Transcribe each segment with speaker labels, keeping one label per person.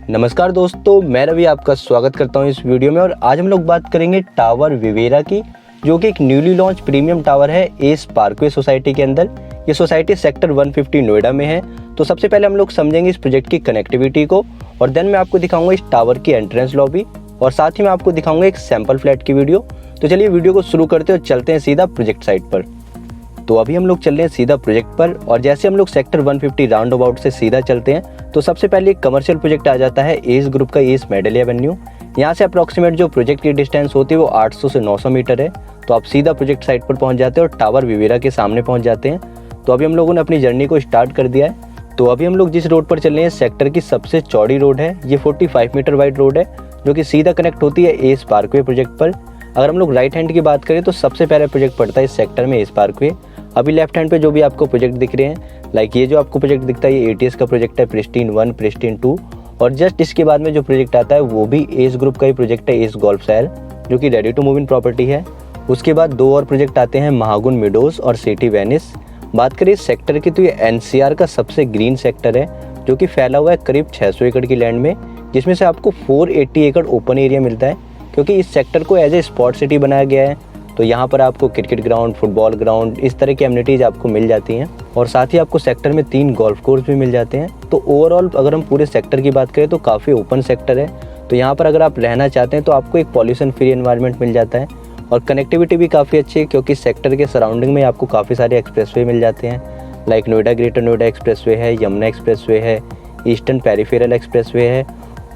Speaker 1: नमस्कार दोस्तों, मैं रवि आपका स्वागत करता हूं इस वीडियो में। और आज हम लोग बात करेंगे टावर विवेरा की, जो कि एक न्यूली लॉन्च प्रीमियम टावर है एस पार्कवे सोसाइटी के अंदर। ये सोसाइटी सेक्टर 150 नोएडा में है। तो सबसे पहले हम लोग समझेंगे इस प्रोजेक्ट की कनेक्टिविटी को, और देन मैं आपको दिखाऊंगा इस टावर की एंट्रेंस लॉबी, और साथ ही मैं आपको दिखाऊंगा एक सैंपल फ्लैट की वीडियो। तो चलिए वीडियो को शुरू करते हैं और चलते हैं सीधा प्रोजेक्ट साइट पर। तो अभी हम लोग चल रहे हैं सीधा प्रोजेक्ट पर, और जैसे हम लोग सेक्टर 150 राउंड अबाउट से सीधा चलते हैं तो सबसे पहले एक कमर्शियल प्रोजेक्ट आ जाता है एस ग्रुप का एस मेडेलिया एवेन्यू। यहाँ से अप्रॉक्सीमेट जो प्रोजेक्ट की डिस्टेंस होती है वो 800 से 900 मीटर है। तो आप सीधा प्रोजेक्ट साइट पर पहुँच जाते हैं और टावर विवेरा के सामने पहुँच जाते हैं। तो अभी हम लोगों ने अपनी जर्नी को स्टार्ट कर दिया है। तो अभी हम लोग जिस रोड पर चल रहे हैं सेक्टर की सबसे चौड़ी रोड है। ये 45 मीटर वाइड रोड है जो कि सीधा कनेक्ट होती है एस पार्कवे प्रोजेक्ट पर। अगर हम लोग राइट हैंड की बात करें तो सबसे पहला प्रोजेक्ट पड़ता है इस सेक्टर में एस पार्कवे। अभी लेफ्ट हैंड पे जो भी आपको प्रोजेक्ट दिख रहे हैं, लाइक ये जो आपको प्रोजेक्ट दिखता है ये एटीएस का प्रोजेक्ट है, प्रिस्टीन 1, प्रिस्टीन 2, और जस्ट इसके बाद में जो प्रोजेक्ट आता है वो भी एस ग्रुप का ही प्रोजेक्ट है एस गोल्फ शहर, जो कि ready to move in property है। उसके बाद दो और प्रोजेक्ट आते हैं महागुन मिडोस और सिटी वेनिस। बात करें इस सेक्टर की तो ये एनसीआर का सबसे ग्रीन सेक्टर है, जो कि फैला हुआ है करीब 600 एकड़ की लैंड में, जिसमें से आपको 480 एकड़ ओपन एरिया मिलता है, क्योंकि इस सेक्टर को एज ए स्पोर्ट सिटी बनाया गया है। तो यहाँ पर आपको क्रिकेट ग्राउंड, फुटबॉल ग्राउंड, इस तरह की एमिनिटीज़ आपको मिल जाती हैं, और साथ ही आपको सेक्टर में 3 गोल्फ कोर्स भी मिल जाते हैं। तो ओवरऑल अगर हम पूरे सेक्टर की बात करें तो काफ़ी ओपन सेक्टर है। तो यहाँ पर अगर आप रहना चाहते हैं तो आपको एक पॉल्यूशन फ्री एनवायरनमेंट मिल जाता है, और कनेक्टिविटी भी काफ़ी अच्छी है, क्योंकि सेक्टर के सराउंडिंग में आपको काफ़ी सारे एक्सप्रेसवे मिल जाते हैं। Like Noida greater Noida expressway है, यमुना एक्सप्रेसवे है, ईस्टर्न पेरिफेरल एक्सप्रेसवे है।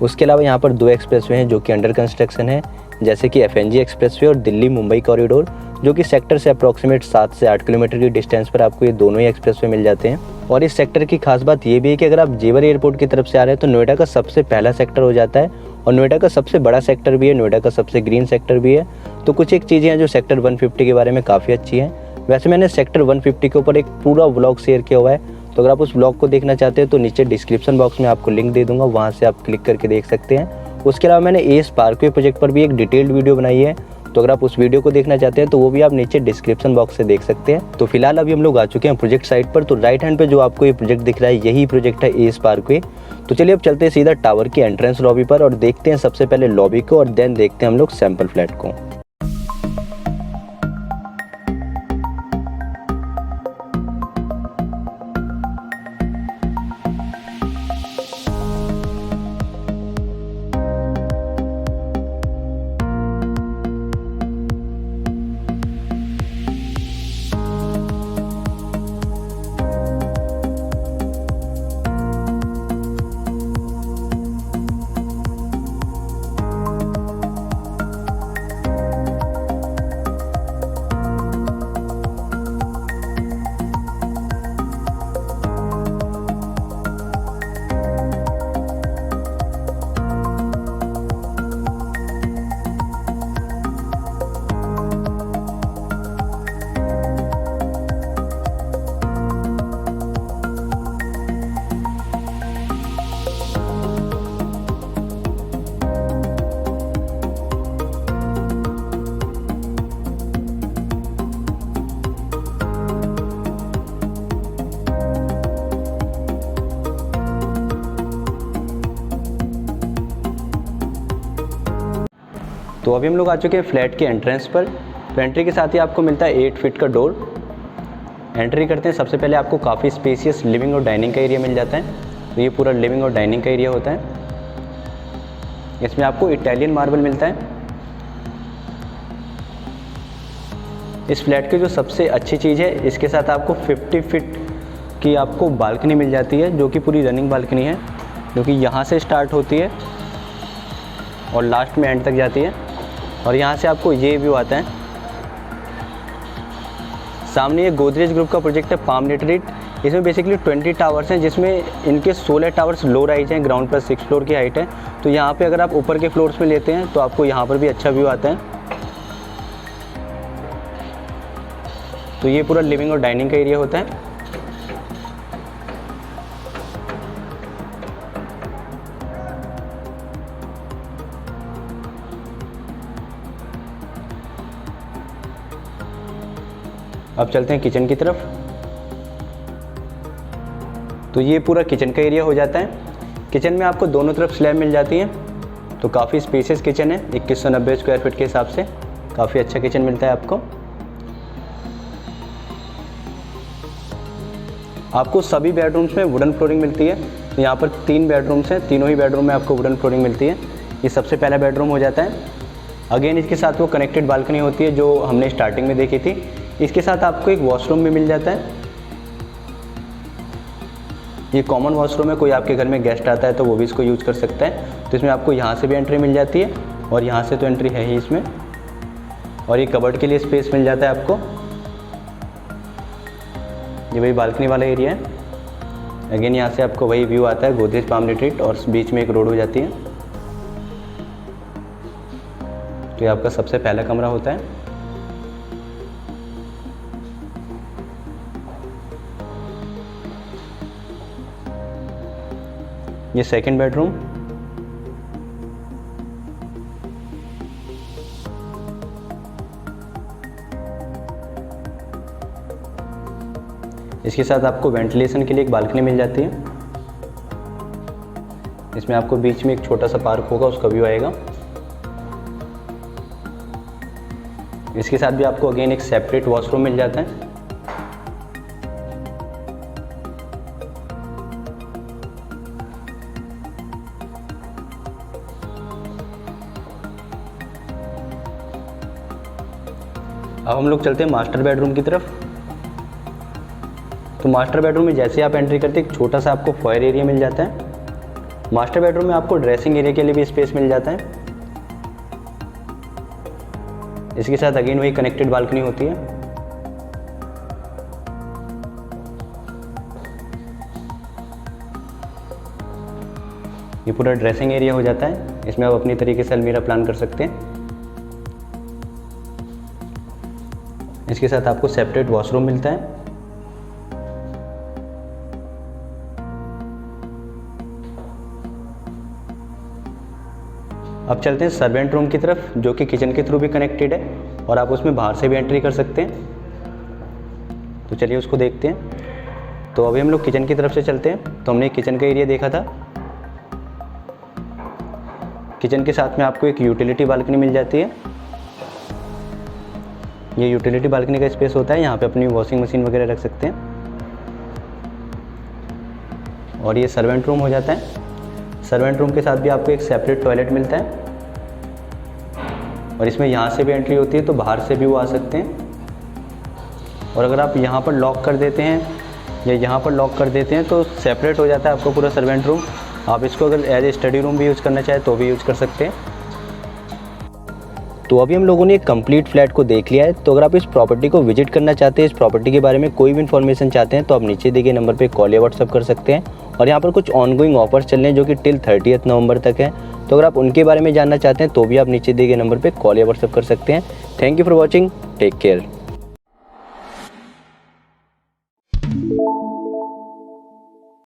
Speaker 1: उसके अलावा यहाँ पर 2 एक्सप्रेसवे हैं जो कि अंडर कंस्ट्रक्शन है, जैसे कि एफएनजी एक्सप्रेसवे और दिल्ली मुंबई कॉरिडोर, जो कि सेक्टर से अप्रॉक्सीमेट 7 से 8 किलोमीटर की डिस्टेंस पर आपको ये दोनों ही एक्सप्रेसवे मिल जाते हैं। और इस सेक्टर की खास बात ये भी है कि अगर आप जेवर एयरपोर्ट की तरफ से आ रहे हैं तो नोएडा का सबसे पहला सेक्टर हो जाता है, और नोएडा का सबसे बड़ा सेक्टर भी है, नोएडा का सबसे ग्रीन सेक्टर भी है। तो कुछ एक चीज़ें हैं जो सेक्टर 150 के बारे में काफ़ी अच्छी हैं। वैसे मैंने सेक्टर 150 के ऊपर एक पूरा व्लॉग शेयर किया हुआ है, तो अगर आप उस व्लॉग को देखना चाहते हैं तो नीचे डिस्क्रिप्शन बॉक्स में आपको लिंक दे दूंगा, वहाँ से आप क्लिक करके देख सकते हैं। उसके अलावा मैंने एस पार्कवे प्रोजेक्ट पर भी एक डिटेल्ड वीडियो बनाई है, तो अगर आप उस वीडियो को देखना चाहते हैं तो वो भी आप नीचे डिस्क्रिप्शन बॉक्स से देख सकते हैं। तो फिलहाल अभी हम लोग आ चुके हैं प्रोजेक्ट साइट पर। तो राइट हैंड पे जो आपको ये प्रोजेक्ट दिख रहा है यही प्रोजेक्ट है एस पार्कवे। तो चलिए अब चलते हैं सीधा टावर की एंट्रेंस लॉबी पर, और देखते हैं सबसे पहले लॉबी को, और देन देखते हैं हम लोग सैंपल फ्लैट को। तो अभी हम लोग आ चुके हैं फ्लैट के एंट्रेंस पर। तो एंट्री के साथ ही आपको मिलता है 8 फीट का डोर। एंट्री करते हैं सबसे पहले आपको काफ़ी स्पेसियस लिविंग और डाइनिंग का एरिया मिल जाता है। तो ये पूरा लिविंग और डाइनिंग का एरिया होता है। इसमें आपको इटालियन मार्बल मिलता है। इस फ्लैट की जो सबसे अच्छी चीज़ है, इसके साथ आपको 50 फीट की आपको बालकनी मिल जाती है, जो कि पूरी रनिंग बालकनी है, जो कि यहाँ से स्टार्ट होती है और लास्ट में एंड तक जाती है। और यहाँ से आपको ये व्यू आता है। सामने ये गोदरेज ग्रुप का प्रोजेक्ट है पाम रिट्रीट। इसमें बेसिकली 20 टावर्स हैं, जिसमें इनके 16 टावर्स लो राइज हैं, ग्राउंड पर 6 फ्लोर की हाइट है। तो यहाँ पे अगर आप ऊपर के फ्लोर्स में लेते हैं तो आपको यहाँ पर भी अच्छा व्यू आता है। तो ये पूरा लिविंग और डाइनिंग का एरिया होता है। अब चलते हैं किचन की तरफ। तो ये पूरा किचन का एरिया हो जाता है। किचन में आपको दोनों तरफ स्लैब मिल जाती हैं, तो काफ़ी स्पेशियस किचन है। 2190 स्क्वायर फीट के हिसाब से काफ़ी अच्छा किचन मिलता है आपको। आपको सभी बेडरूम्स में वुडन फ्लोरिंग मिलती है। तो यहाँ पर 3 बेडरूम्स हैं, तीनों ही बेडरूम में आपको वुडन फ्लोरिंग मिलती है। ये सबसे पहला बेडरूम हो जाता है। अगेन इसके साथ वो कनेक्टेड बालकनी होती है जो हमने स्टार्टिंग में देखी थी। इसके साथ आपको एक वॉशरूम भी मिल जाता है। ये कॉमन वॉशरूम है, कोई आपके घर में गेस्ट आता है तो वो भी इसको यूज़ कर सकता है। तो इसमें आपको यहाँ से भी एंट्री मिल जाती है और यहाँ से तो एंट्री है ही इसमें। और ये कबर्ड के लिए स्पेस मिल जाता है आपको। ये वही बालकनी वाला एरिया है। अगेन यहाँ से आपको वही व्यू आता है गोदरेज पाम रिट्रीट और बीच में एक रोड हो जाती है। तो ये आपका सबसे पहला कमरा होता है। ये सेकंड बेडरूम। इसके साथ आपको वेंटिलेशन के लिए एक बालकनी मिल जाती है। इसमें आपको बीच में एक छोटा सा पार्क होगा, उसका व्यू आएगा। इसके साथ भी आपको अगेन एक सेपरेट वॉशरूम मिल जाता है। अब हम लोग चलते हैं मास्टर बेडरूम की तरफ। तो मास्टर बेडरूम में जैसे आप एंट्री करते हैं एक छोटा सा आपको फॉयर एरिया मिल जाता है। मास्टर बेडरूम में आपको ड्रेसिंग एरिया के लिए भी स्पेस मिल जाता है। इसके साथ अगेन वही कनेक्टेड बालकनी होती है। ये पूरा ड्रेसिंग एरिया हो जाता है। इसमें आप अपनी तरीके से अलमीरा प्लान कर सकते हैं। इसके साथ आपको सेपरेट वॉशरूम मिलता है। अब चलते हैं सर्वेंट रूम की तरफ, जो कि किचन के थ्रू भी कनेक्टेड है और आप उसमें बाहर से भी एंट्री कर सकते हैं। तो चलिए उसको देखते हैं। तो अभी हम लोग किचन की तरफ से चलते हैं। तो हमने किचन का एरिया देखा था। किचन के साथ में आपको एक यूटिलिटी बालकनी मिल जाती है। ये यूटिलिटी बालकनी का स्पेस होता है, यहाँ पे अपनी वॉशिंग मशीन वगैरह रख सकते हैं। और ये सर्वेंट रूम हो जाता है। सर्वेंट रूम के साथ भी आपको एक सेपरेट टॉयलेट मिलता है और इसमें यहाँ से भी एंट्री होती है, तो बाहर से भी वो आ सकते हैं। और अगर आप यहाँ पर लॉक कर देते हैं या यहाँ पर लॉक कर देते हैं तो सेपरेट हो जाता है आपको पूरा सर्वेंट रूम। आप इसको अगर एज ए स्टडी रूम भी यूज़ करना चाहें तो भी यूज़ कर सकते हैं। तो अभी हम लोगों ने एक कंप्लीट फ्लैट को देख लिया है। तो अगर आप इस प्रॉपर्टी को विजिट करना चाहते हैं, इस प्रॉपर्टी के बारे में कोई भी इन्फॉर्मेशन चाहते हैं, तो आप नीचे दिए गए नंबर पे कॉल या व्हाट्सअप कर सकते हैं। और यहाँ पर कुछ ऑनगोइंग ऑफर्स चल रहे हैं जो कि टिल 30 नवंबर तक है। तो अगर आप उनके बारे में जानना चाहते हैं तो भी आप नीचे दिए गए नंबर पर कॉल या व्हाट्सअप कर सकते हैं। Thank you for watching, take care.